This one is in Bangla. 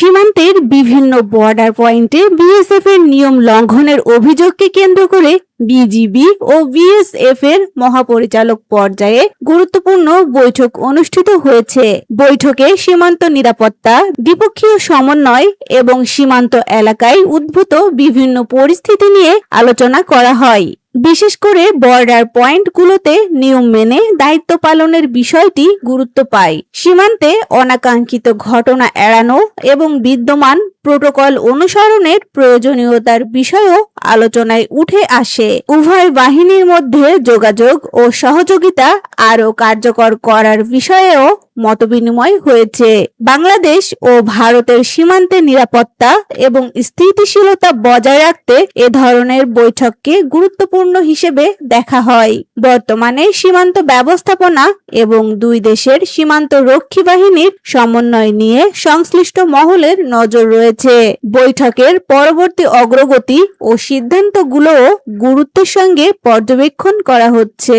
সীমান্তের বিভিন্ন বর্ডার পয়েন্টে বিএসএফ এর নিয়ম লঙ্ঘনের অভিযোগকে কেন্দ্র করে বিজিবি ও বিএসএফ এর মহাপরিচালক পর্যায়ে গুরুত্বপূর্ণ বৈঠক অনুষ্ঠিত হয়েছে। বৈঠকে সীমান্ত নিরাপত্তা, দ্বিপক্ষীয় সমন্বয় এবং সীমান্ত এলাকায় উদ্ভূত বিভিন্ন পরিস্থিতি নিয়ে আলোচনা করা হয়। বিশেষ করে বর্ডার পয়েন্টগুলোতে নিয়ম মেনে দায়িত্ব পালনের বিষয়টি গুরুত্ব পায়। সীমান্তে অনাকাঙ্ক্ষিত ঘটনা এড়ানো এবং বিদ্যমান প্রোটোকল অনুসরণের প্রয়োজনীয়তার বিষয়ও আলোচনায় উঠে আসে। উভয় বাহিনীর মধ্যে যোগাযোগ ও সহযোগিতা আরও কার্যকর করার বিষয়েও মতবিনিময় হয়েছে। বাংলাদেশ ও ভারতের সীমান্তে নিরাপত্তা এবং স্থিতিশীলতা বজায় রাখতে এ ধরনের বৈঠককে গুরুত্বপূর্ণ হিসেবে দেখা হয়। বর্তমানে সীমান্ত ব্যবস্থাপনা এবং দুই দেশের সীমান্ত রক্ষী বাহিনীর সমন্বয় নিয়ে সংশ্লিষ্ট মহলের নজর রয়েছে। বৈঠকের পরবর্তী অগ্রগতি ও সিদ্ধান্তগুলোও গুরুত্বের সঙ্গে পর্যবেক্ষণ করা হচ্ছে।